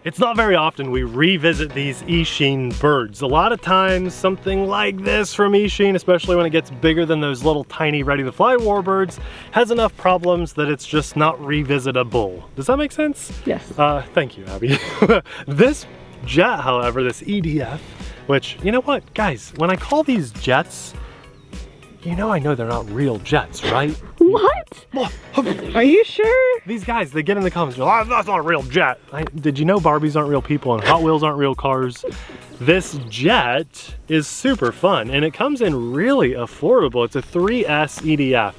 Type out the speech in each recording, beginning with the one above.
It's not very often we revisit these Eachine birds. A lot of times something like this from Eachine, especially when it gets bigger than those little tiny ready to fly warbirds, has enough problems that it's just not revisitable. Does that make sense? Yes. Thank you, Abby. This jet, however, this EDF, which, you know what, guys, when I call these jets, you know I know they're not real jets, right? What? Are you sure? These guys, they get in the comments, oh, that's not a real jet. Did you know Barbies aren't real people and Hot Wheels aren't real cars? This jet is super fun and it comes in really affordable. It's a 3S EDF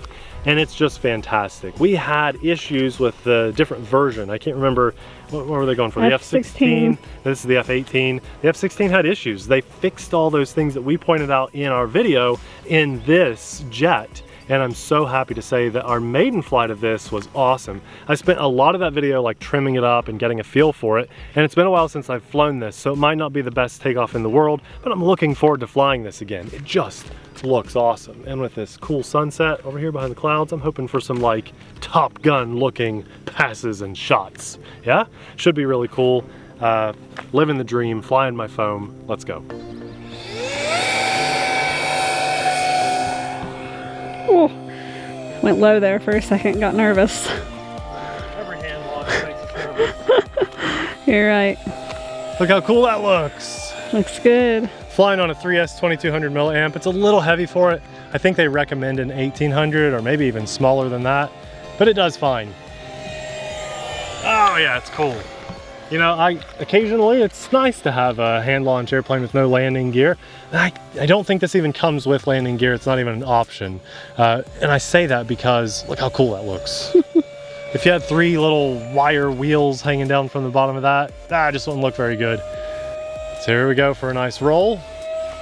and it's just fantastic. We had issues with the different version. I can't remember, what were they going for? The F-16? This is the F-18. The F-16 had issues. They fixed all those things that we pointed out in our video in this jet. And I'm so happy to say that our maiden flight of this was awesome. I spent a lot of that video like trimming it up and getting a feel for it. And it's been a while since I've flown this, so it might not be the best takeoff in the world, but I'm looking forward to flying this again. It just looks awesome. And with this cool sunset over here behind the clouds, I'm hoping for some like Top Gun looking passes and shots. Yeah, should be really cool. Living the dream, flying my foam. Let's go. Oh, went low there for a second, got nervous. Every hand launch makes us nervous. You're right. Look how cool that looks. Looks good. Flying on a 3S 2200 milliamp. It's a little heavy for it. I think they recommend an 1800 or maybe even smaller than that, but it does fine. Oh yeah, it's cool. You know, occasionally it's nice to have a hand launch airplane with no landing gear. I don't think this even comes with landing gear. It's not even an option. And I say that because look how cool that looks. If you had 3 little wire wheels hanging down from the bottom of that just wouldn't look very good. So here we go for a nice roll.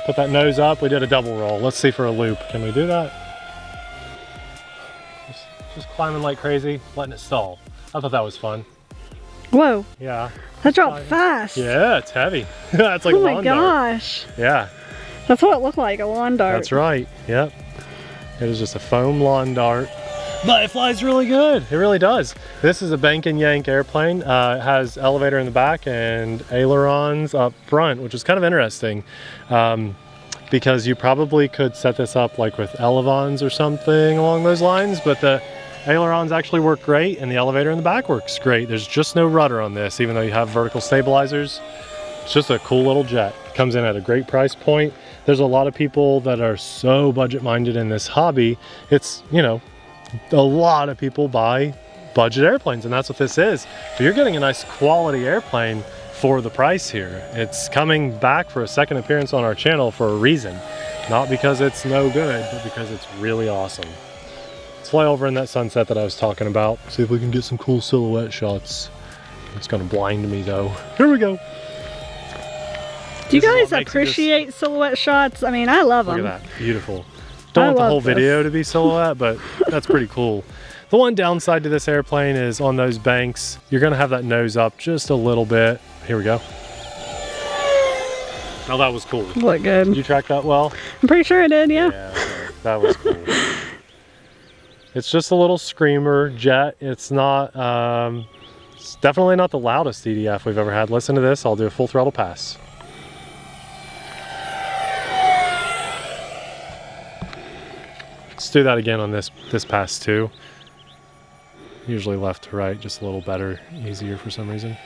Put that nose up. We did a double roll. Let's see for a loop. Can we do that? Just climbing like crazy, letting it stall. I thought that was fun. Whoa. Yeah. That dropped fast. Yeah, it's heavy. That's like a lawn dart. Oh my gosh. Yeah. That's what it looked like, a lawn dart. That's right. Yep. It is just a foam lawn dart. But it flies really good. It really does. This is a bank and yank airplane. It has elevator in the back and ailerons up front, which is kind of interesting. Because you probably could set this up like with elevons or something along those lines, but the ailerons actually work great and the elevator in the back works great. There's just no rudder on this, even though you have vertical stabilizers. It's just a cool little jet. It comes in at a great price point. There's a lot of people that are so budget minded in this hobby. It's, you know, a lot of people buy budget airplanes and that's what this is. But you're getting a nice quality airplane for the price here. It's coming back for a second appearance on our channel for a reason. Not because it's no good, but because it's really awesome. Let's fly over in that sunset that I was talking about. See if we can get some cool silhouette shots. It's gonna blind me though. Here we go. Do you guys appreciate silhouette shots? I mean, I love them. Look at that, beautiful. Don't want the whole video to be silhouette, but that's pretty cool. The one downside to this airplane is on those banks, you're gonna have that nose up just a little bit. Here we go. Oh, that was cool. Look good. Did you track that well? I'm pretty sure I did, yeah. Yeah, okay. That was cool. It's just a little screamer jet. It's not, it's definitely not the loudest EDF we've ever had. Listen to this, I'll do a full throttle pass. Let's do that again on this pass too. Usually left to right, just a little better, easier for some reason.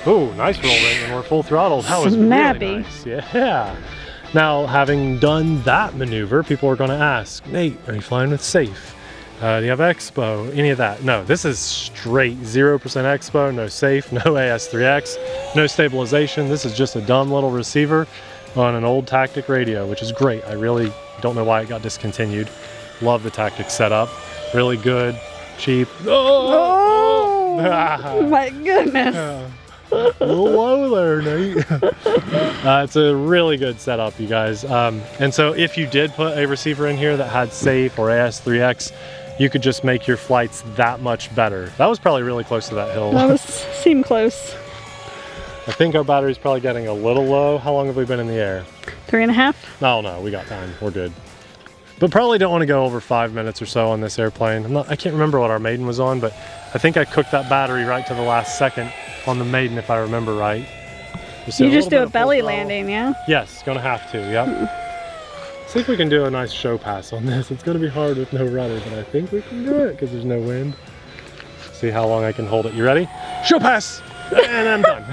Oh, nice roll rate when we're full throttle. That was snappy. Really nice. Yeah. Now, having done that maneuver, people are going to ask, Nate, are you flying with safe? Do you have expo? Any of that? No, this is straight 0% expo, no safe, no AS3X, no stabilization. This is just a dumb little receiver on an old Tactic radio, which is great. I really don't know why it got discontinued. Love the Tactic setup. Really good, cheap. Oh, my goodness. A little low there, Nate. It's a really good setup, you guys. And so if you did put a receiver in here that had safe or AS3X, you could just make your flights that much better. That was probably really close to that hill. That seemed close. I think our battery's probably getting a little low. How long have we been in the air? 3.5. No, we got time. We're good. but probably don't want to go over 5 minutes or so on this airplane. I can't remember what our maiden was on, but I think I cooked that battery right to the last second on the maiden, if I remember right. You just do a belly landing, yeah? Yes, gonna have to, yep. See if we can do a nice show pass on this. It's gonna be hard with no rudder, but I think we can do it because there's no wind. See how long I can hold it. You ready? Show pass! And I'm done.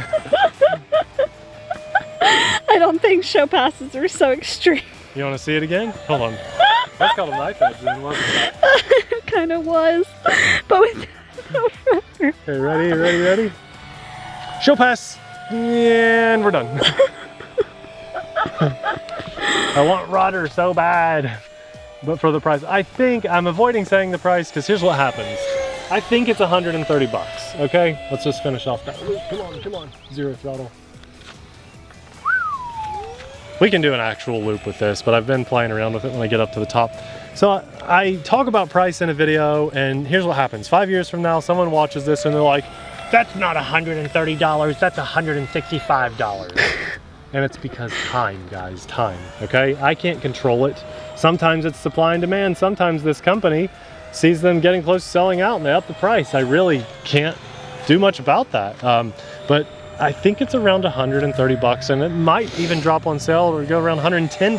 I don't think show passes are so extreme. You wanna see it again? Hold on. That's called a knife edge then, wasn't it? It kind of was, but with no rudder. Okay, ready? Show pass! And we're done. I want rudder so bad, but for the price, I think I'm avoiding saying the price because here's what happens. I think it's 130 bucks. Okay, let's just finish off that loop. Come on, zero throttle. We can do an actual loop with this, but I've been playing around with it when I get up to the top. So I talk about price in a video, and here's what happens. 5 years from now, someone watches this and they're like, that's not $130, that's $165. And it's because time, guys, time, okay? I can't control it. Sometimes it's supply and demand. Sometimes this company sees them getting close to selling out and they up the price. I really can't do much about that. But I think it's around 130 bucks, and it might even drop on sale or go around $110.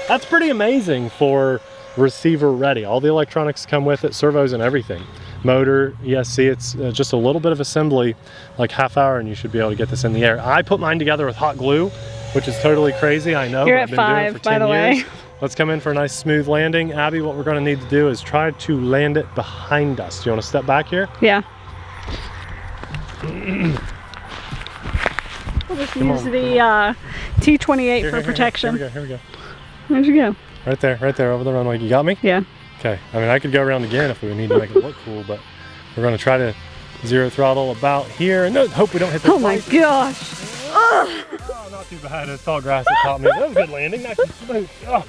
That's pretty amazing for receiver ready. All the electronics come with it, servos and everything. Motor, yes, see, it's just a little bit of assembly, like half hour, and you should be able to get this in the air. I put mine together with hot glue, which is totally crazy, I know. You're but at I've been 5, doing it for 10 by the years. way. Let's come in for a nice smooth landing. Abby, what we're gonna need to do is try to land it behind us. Do you wanna step back here? Yeah. We'll just use the T28 for protection. Here we go. Where'd you go? Right there, over the runway. You got me? Yeah. Okay, I mean, I could go around again if we need to make it look cool, but we're gonna try to zero throttle about here, and hope we don't hit the my gosh. Oh, not too bad. It's tall grass that caught me. That was a good landing, nice and smooth. Oh,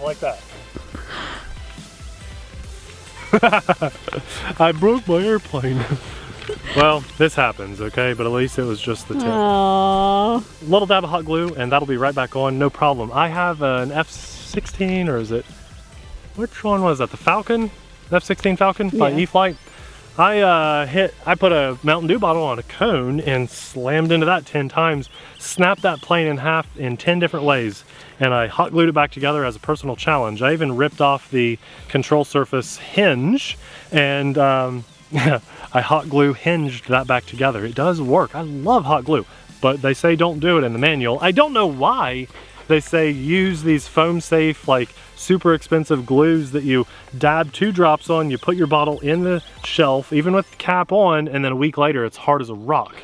like that. I broke my airplane. Well, this happens, okay? But at least it was just the tip. Aww. Little dab of hot glue, and that'll be right back on, no problem. I have an F-16, or is it, which one was that? The Falcon? F-16 Falcon by E-Flight. I put a Mountain Dew bottle on a cone and slammed into that 10 times, snapped that plane in half in 10 different ways, and I hot glued it back together as a personal challenge. I even ripped off the control surface hinge, and I hot glue hinged that back together. It does work. I love hot glue, but they say don't do it in the manual. I don't know why. They say use these foam safe, like super expensive glues that you dab 2 drops on, you put your bottle in the shelf, even with the cap on, and then a week later it's hard as a rock.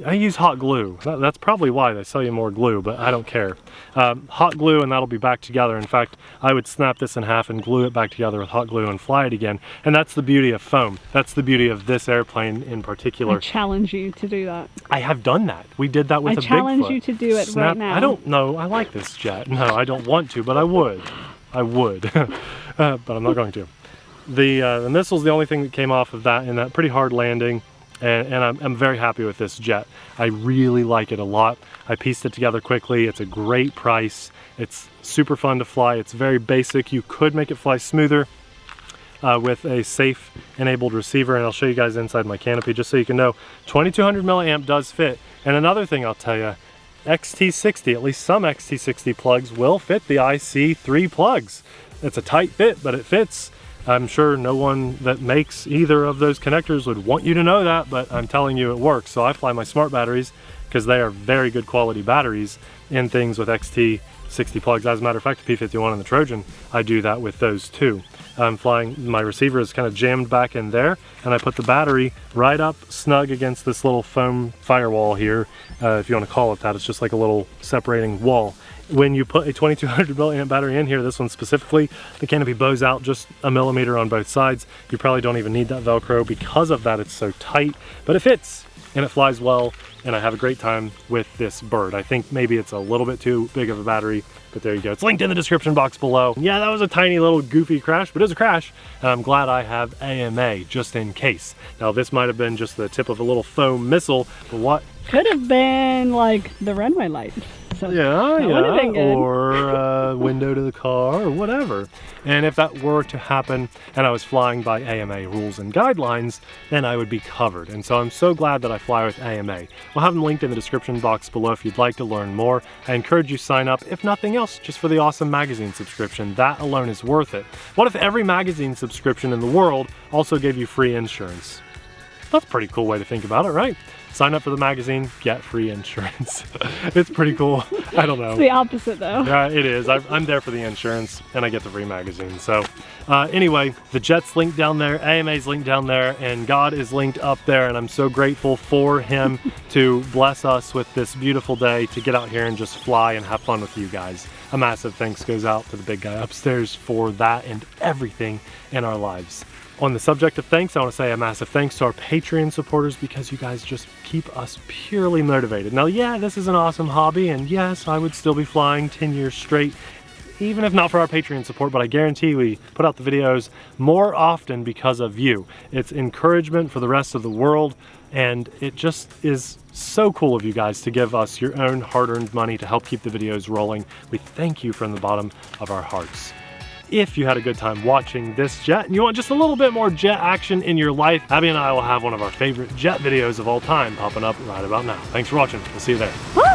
I use hot glue. That's probably why they sell you more glue, but I don't care. Hot glue, and that'll be back together. In fact, I would snap this in half and glue it back together with hot glue and fly it again. And that's the beauty of foam. That's the beauty of this airplane in particular. I challenge you to do that. I have done that. We did that with a Bigfoot. I challenge you to do it right now. I don't know. I like this jet. No, I don't want to, but I would. I would. But I'm not going to. The missile's the only thing that came off of that in that pretty hard landing. And I'm very happy with this jet. I really like it a lot. I pieced it together quickly. It's a great price. It's super fun to fly. It's very basic. You could make it fly smoother with a safe enabled receiver, and I'll show you guys inside my canopy just so you can know 2200 milliamp does fit. And another thing I'll tell you, XT60, at least some XT60 plugs will fit the IC3 plugs. It's a tight fit, but it fits. I'm sure no one that makes either of those connectors would want you to know that, but I'm telling you it works. So I fly my smart batteries because they are very good quality batteries in things with XT60 plugs. As a matter of fact, the P51 and the Trojan, I do that with those too. I'm flying, my receiver is kind of jammed back in there, and I put the battery right up snug against this little foam firewall here, if you want to call it that. It's just like a little separating wall. When you put a 2200 milliamp battery in here, this one specifically, the canopy bows out just a millimeter on both sides. You probably don't even need that Velcro. Because of that, it's so tight, but it fits and it flies well, and I have a great time with this bird. I think maybe it's a little bit too big of a battery, but there you go. It's linked in the description box below. Yeah, that was a tiny little goofy crash, but it was a crash, and I'm glad I have AMA just in case. Now, this might have been just the tip of a little foam missile, but what? Could have been like the runway light. awesome. Yeah, That would have been good. or window to the car, or whatever. And if that were to happen, and I was flying by AMA rules and guidelines, then I would be covered. And so I'm so glad that I fly with AMA. We'll have them linked in the description box below if you'd like to learn more. I encourage you to sign up, if nothing else, just for the awesome magazine subscription. That alone is worth it. What if every magazine subscription in the world also gave you free insurance? That's a pretty cool way to think about it, right? Sign up for the magazine, get free insurance. It's pretty cool. I don't know. It's the opposite though. Yeah, it is. I'm there for the insurance and I get the free magazine. So anyway, the jet's linked down there, AMA's linked down there, and God is linked up there. And I'm so grateful for him to bless us with this beautiful day to get out here and just fly and have fun with you guys. A massive thanks goes out to the big guy upstairs for that and everything in our lives. On the subject of thanks, I want to say a massive thanks to our Patreon supporters because you guys just keep us purely motivated. Now, yeah, this is an awesome hobby, and yes, I would still be flying 10 years straight, even if not for our Patreon support, but I guarantee we put out the videos more often because of you. It's encouragement for the rest of the world, and it just is so cool of you guys to give us your own hard-earned money to help keep the videos rolling. We thank you from the bottom of our hearts. If you had a good time watching this jet and you want just a little bit more jet action in your life, Abby and I will have one of our favorite jet videos of all time popping up right about now. Thanks for watching. We'll see you there.